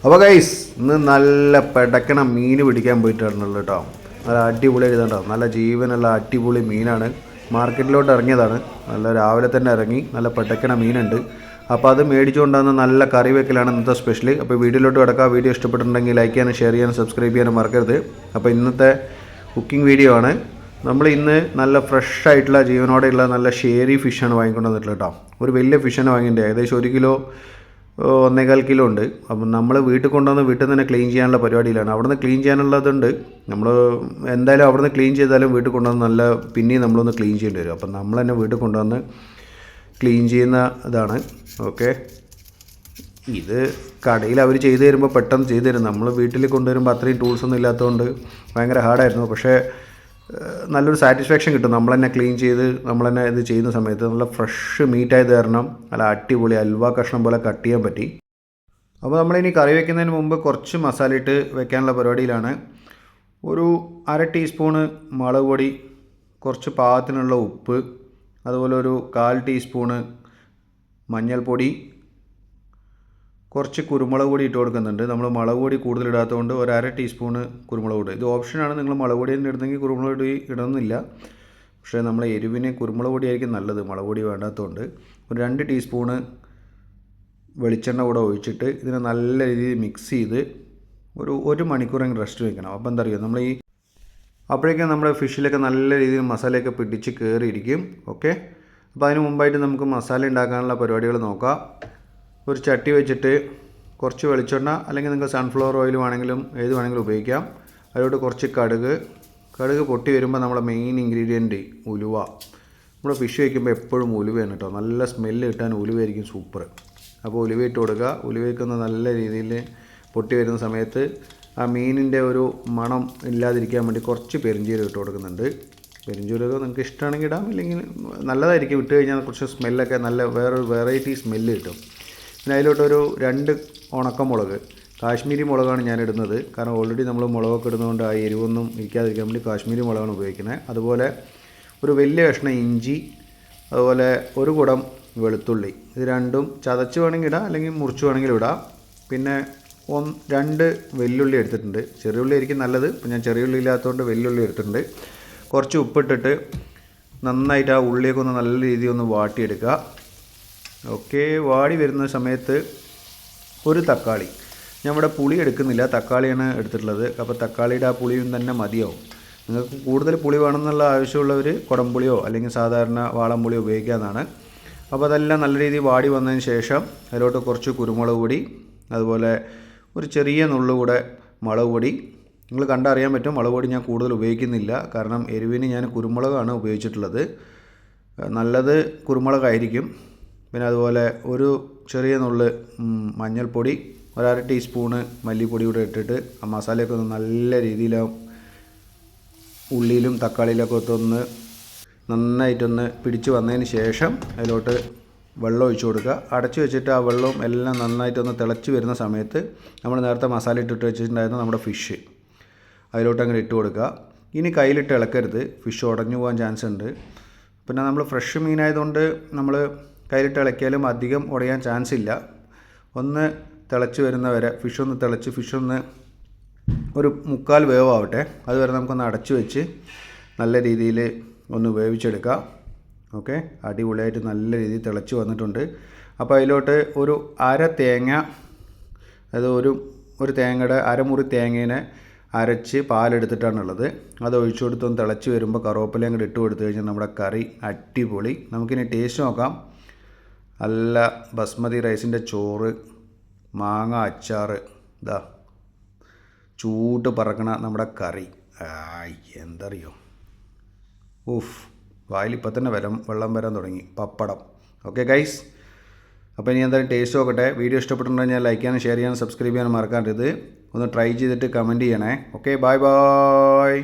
അപ്പോൾ ഗൈസ് ഇന്ന് നല്ല പെടക്കണ മീൻ പിടിക്കാൻ പോയിട്ടാണല്ലോ കേട്ടോ. നല്ല അടിപൊളി എഴുതണ്ടോ, നല്ല ജീവനുള്ള അടിപൊളി മീനാണ്. മാർക്കറ്റിലോട്ട് ഇറങ്ങിയതാണ്, നല്ല രാവിലെ തന്നെ ഇറങ്ങി. നല്ല പെടക്കണ മീനുണ്ട്. അപ്പോൾ അത് മേടിച്ചുകൊണ്ടാകുന്ന നല്ല കറി വെക്കലാണ് ഇന്നത്തെ സ്പെഷ്യൽ. അപ്പോൾ വീഡിയോയിലോട്ട് കിടക്കുക. വീഡിയോ ഇഷ്ടപ്പെട്ടിട്ടുണ്ടെങ്കിൽ ലൈക്ക് ചെയ്യാനും ഷെയർ ചെയ്യാനും സബ്സ്ക്രൈബ് ചെയ്യാനും മറക്കരുത്. അപ്പോൾ ഇന്നത്തെ കുക്കിംഗ് വീഡിയോ ആണ്. നമ്മൾ ഇന്ന് നല്ല ഫ്രഷ് ആയിട്ടുള്ള ജീവനോടെയുള്ള നല്ല ഷേരി ഫിഷാണ് വാങ്ങിക്കൊണ്ട് വന്നിട്ടുള്ളത് കേട്ടോ. ഒരു വലിയ ഫിഷാണ് വാങ്ങിയിട്ടുണ്ട്, ഏകദേശം 1 കിലോ 1.25 കിലോ ഉണ്ട്. അപ്പം നമ്മൾ വീട്ടിൽ കൊണ്ടുവന്ന് വീട്ടിൽ തന്നെ ക്ലീൻ ചെയ്യാനുള്ള പരിപാടിയിലാണ്. അവിടുന്ന് ക്ലീൻ ചെയ്യാനുള്ളതുണ്ട്. നമ്മൾ എന്തായാലും അവിടുന്ന് ക്ലീൻ ചെയ്താലും വീട്ടിൽ കൊണ്ടുവന്ന് നല്ല പിന്നെയും നമ്മളൊന്ന് ക്ലീൻ ചെയ്യേണ്ടി വരും. അപ്പം നമ്മൾ തന്നെ വീട്ടിൽ കൊണ്ടുവന്ന് ക്ലീൻ ചെയ്യുന്ന ഇതാണ്. ഓക്കെ, ഇത് കടയിൽ അവർ ചെയ്തു തരുമ്പോൾ പെട്ടെന്ന് ചെയ്തു തരും. നമ്മൾ വീട്ടിൽ കൊണ്ടുവരുമ്പോൾ അത്രയും ടൂൾസൊന്നും ഇല്ലാത്തതുകൊണ്ട് ഭയങ്കര ഹാർഡായിരുന്നു. പക്ഷേ നല്ലൊരു സാറ്റിസ്ഫാക്ഷൻ കിട്ടും നമ്മൾ തന്നെ ക്ലീൻ ചെയ്ത് നമ്മൾ തന്നെ ഇത് ചെയ്യുന്ന സമയത്ത്. നല്ല ഫ്രഷ് മീറ്റായത് കാരണം നല്ല അടിപൊളി അൽവ കഷ്ണം പോലെ കട്ട് ചെയ്യാൻ പറ്റി. അപ്പോൾ നമ്മളിനി കറി വയ്ക്കുന്നതിന് മുമ്പ് കുറച്ച് മസാല ഇട്ട് വെക്കാനുള്ള പരിപാടിയിലാണ്. ഒരു 1/2 ടീസ്പൂണ് മുളക് പൊടി, കുറച്ച് പാകത്തിനുള്ള ഉപ്പ്, അതുപോലെ ഒരു 1/4 ടീസ്പൂണ് മഞ്ഞൾപ്പൊടി, കുറച്ച് കുരുമുളക് പൊടി ഇട്ട് കൊടുക്കുന്നുണ്ട്. നമ്മൾ മുളക് പൊടി കൂടുതൽ ഇടാത്തതുകൊണ്ട് 1/2 ടീസ്പൂണ് കുരുമുളക് പൊടി. ഇത് ഓപ്ഷനാണ്, നിങ്ങൾ മുളക് പൊടി തന്നെ ഇടുന്നെങ്കിൽ കുരുമുളക് പൊടി ഇടുന്നില്ല. പക്ഷേ നമ്മൾ എരിവിന് കുരുമുളക് പൊടിയായിരിക്കും നല്ലത്, മുളക് പൊടി വേണ്ടാത്തതുകൊണ്ട്. ഒരു 2 ടീസ്പൂണ് വെളിച്ചെണ്ണ കൂടെ ഒഴിച്ചിട്ട് ഇതിനെ നല്ല രീതിയിൽ മിക്സ് ചെയ്ത് ഒരു മണിക്കൂറെങ്കിലും റെസ്റ്റ് വയ്ക്കണം. അപ്പോൾ എന്താ പറയുക, നമ്മൾ അപ്പോഴേക്കും നമ്മുടെ ഫിഷിലൊക്കെ നല്ല രീതിയിൽ മസാലയൊക്കെ പിടിച്ച് കയറിയിരിക്കും. ഓക്കെ, അപ്പോൾ അതിന് മുമ്പായിട്ട് നമുക്ക് മസാല ഉണ്ടാക്കാനുള്ള പരിപാടികൾ നോക്കാം. ഒരു ചട്ടി വെച്ചിട്ട് കുറച്ച് വെളിച്ചെണ്ണ, അല്ലെങ്കിൽ നിങ്ങൾക്ക് സൺഫ്ലവർ ഓയിൽ വേണമെങ്കിലും ഏത് വേണമെങ്കിലും ഉപയോഗിക്കാം. അതിലോട്ട് കുറച്ച് കടുക് പൊട്ടി വരുമ്പോൾ നമ്മളെ മെയിൻ ഇൻഗ്രീഡിയൻറ്റ് ഉലുവ. നമ്മൾ ഫിഷ് വയ്ക്കുമ്പോൾ എപ്പോഴും ഉലുവയാണ് കേട്ടോ, നല്ല സ്മെല്ല് കിട്ടാൻ ഉലുവയായിരിക്കും സൂപ്പർ. അപ്പോൾ ഉലുവ ഇട്ട് കൊടുക്കുക. ഉലുവയ്ക്കൊന്ന് നല്ല രീതിയിൽ പൊട്ടി വരുന്ന സമയത്ത് ആ മീനിൻ്റെ ഒരു മണം ഇല്ലാതിരിക്കാൻ വേണ്ടി കുറച്ച് പെരിഞ്ചീരകം ഇട്ട് കൊടുക്കുന്നുണ്ട്. പെരിഞ്ചീരകം നിങ്ങൾക്ക് ഇഷ്ടമാണെങ്കിൽ ഇടാം, ഇല്ലെങ്കിൽ നല്ലതായിരിക്കും. ഇട്ട് കഴിഞ്ഞാൽ കുറച്ച് സ്മെല്ലൊക്കെ നല്ല വേറൊരു വെറൈറ്റി സ്മെല്ല് കിട്ടും. പിന്നെ അതിലോട്ടൊരു 2 ഉണക്കമുളക്, കാശ്മീരി മുളകാണ് ഞാൻ ഇടുന്നത്. കാരണം ഓൾറെഡി നമ്മൾ മുളകൊക്കെ ഇടുന്നതുകൊണ്ട് ആ എരിവൊന്നും ഇരിക്കാതിരിക്കാൻ വേണ്ടി കാശ്മീരി മുളകാണ് ഉപയോഗിക്കുന്നത്. അതുപോലെ ഒരു വലിയ കഷ്ണം ഇഞ്ചി, അതുപോലെ ഒരു കുടം വെളുത്തുള്ളി. ഇത് രണ്ടും ചതച്ച് വേണമെങ്കിൽ ഇടാം, അല്ലെങ്കിൽ മുറിച്ച് വേണമെങ്കിലും ഇടാം. പിന്നെ 2 വെല്ലുള്ളി എടുത്തിട്ടുണ്ട്. ചെറിയ ഉള്ളി ആയിരിക്കും നല്ലത്, ഇപ്പം ഞാൻ ചെറിയ ഉള്ളി ഇല്ലാത്തതുകൊണ്ട് വെല്ലുള്ളി എടുത്തിട്ടുണ്ട്. കുറച്ച് ഉപ്പിട്ടിട്ട് നന്നായിട്ട് ആ ഉള്ളിയൊക്കെ ഒന്ന് നല്ല രീതിയിൽ ഒന്ന് വാട്ടിയെടുക്കുക. ഓക്കെ, വാടി വരുന്ന സമയത്ത് ഒരു തക്കാളി, ഞാൻ ഇവിടെ പുളി എടുക്കുന്നില്ല, തക്കാളിയാണ് എടുത്തിട്ടുള്ളത്. അപ്പോൾ തക്കാളിയുടെ ആ പുളിയും തന്നെ മതിയാവും. നിങ്ങൾക്ക് കൂടുതൽ പുളി വേണമെന്നുള്ള ആവശ്യമുള്ളവർ കുടംപുളിയോ അല്ലെങ്കിൽ സാധാരണ വാളംപുളിയോ ഉപയോഗിക്കാവുന്നതാണ്. അപ്പോൾ അതെല്ലാം നല്ല രീതിയിൽ വാടി വന്നതിന് ശേഷം അതിലോട്ട് കുറച്ച് കുരുമുളക് പൊടി, അതുപോലെ ഒരു ചെറിയ നുള്ളുകൂടെ മുളക് പൊടി. നിങ്ങൾ കണ്ടറിയാൻ പറ്റും, മുളക് പൊടി ഞാൻ കൂടുതൽ ഉപയോഗിക്കുന്നില്ല, കാരണം എരിവിന് ഞാൻ കുരുമുളകാണ് ഉപയോഗിച്ചിട്ടുള്ളത്. നല്ലത് കുരുമുളകായിരിക്കും. പിന്നെ അതുപോലെ ഒരു ചെറിയ നുള്ള് മഞ്ഞൾപ്പൊടി, 1/2 ടീസ്പൂണ് മല്ലിപ്പൊടി കൂടെ ഇട്ടിട്ട് ആ മസാലയൊക്കെ ഒന്ന് നല്ല രീതിയിൽ ഉള്ളിയിലും തക്കാളിയിലൊക്കെ ഒന്ന് നന്നായിട്ടൊന്ന് പിടിച്ച് വന്നതിന് ശേഷം അതിലോട്ട് വെള്ളം ഒഴിച്ച് കൊടുക്കുക. അടച്ചു വെച്ചിട്ട് ആ വെള്ളവും എല്ലാം നന്നായിട്ടൊന്ന് തിളച്ച് വരുന്ന സമയത്ത് നമ്മൾ നേരത്തെ മസാല ഇട്ടിട്ട് വെച്ചിട്ടുണ്ടായിരുന്ന നമ്മുടെ ഫിഷ് അതിലോട്ട് അങ്ങനെ ഇട്ട് കൊടുക്കുക. ഇനി കയ്യിലിട്ട് ഇളക്കരുത്, ഫിഷ് ഉടഞ്ഞു പോകാൻ ചാൻസ് ഉണ്ട്. പിന്നെ നമ്മൾ ഫ്രഷ് മീനായതുകൊണ്ട് നമ്മൾ കയ്യിലിട്ട് ഇളക്കിയാലും അധികം ഉടയാൻ ചാൻസ് ഇല്ല. ഒന്ന് തിളച്ച് വരുന്നവരെ ഫിഷൊന്ന് ഒരു 3/4 വേവാവട്ടെ. അതുവരെ നമുക്കൊന്ന് അടച്ചു വെച്ച് നല്ല രീതിയിൽ ഒന്ന് വേവിച്ചെടുക്കാം. ഓക്കെ, അടിപൊളിയായിട്ട് നല്ല രീതിയിൽ തിളച്ച് വന്നിട്ടുണ്ട്. അപ്പോൾ അതിലോട്ട് ഒരു 1/2 തേങ്ങ, അത് ഒരു തേങ്ങയുടെ അരമുറി തേങ്ങേനെ അരച്ച് പാലെടുത്തിട്ടാണുള്ളത്, അത് ഒഴിച്ചു കൊടുത്ത് ഒന്ന് തിളച്ച് വരുമ്പോൾ കറിവേപ്പില അങ്ങോട്ട് ഇട്ട് കൊടുത്തു കഴിഞ്ഞാൽ നമ്മുടെ കറി അടിപൊളി. നമുക്കിനി ടേസ്റ്റ് നോക്കാം. നല്ല ബസ്മതി റൈസിൻ്റെ ചോറ്, മാങ്ങ അച്ചാർ, ഇതാ ചൂട്ട് പറക്കണ നമ്മുടെ കറി. എന്തറിയോ, ഊഫ്, വായിൽ ഇപ്പം തന്നെ വെള്ളം വരാൻ തുടങ്ങി. പപ്പടം. ഓക്കെ ഗൈസ്, അപ്പോൾ ഇനി എന്തായാലും ടേസ്റ്റ് നോക്കട്ടെ. വീഡിയോ ഇഷ്ടപ്പെട്ടിട്ടുണ്ടെങ്കിൽ ഞാൻ ലൈക്ക് ചെയ്യാനും ഷെയർ ചെയ്യാനും സബ്സ്ക്രൈബ് ചെയ്യാനും മറക്കാറുണ്ട്. ഒന്ന് ട്രൈ ചെയ്തിട്ട് കമൻറ്റ് ചെയ്യണേ. Okay, bye bye.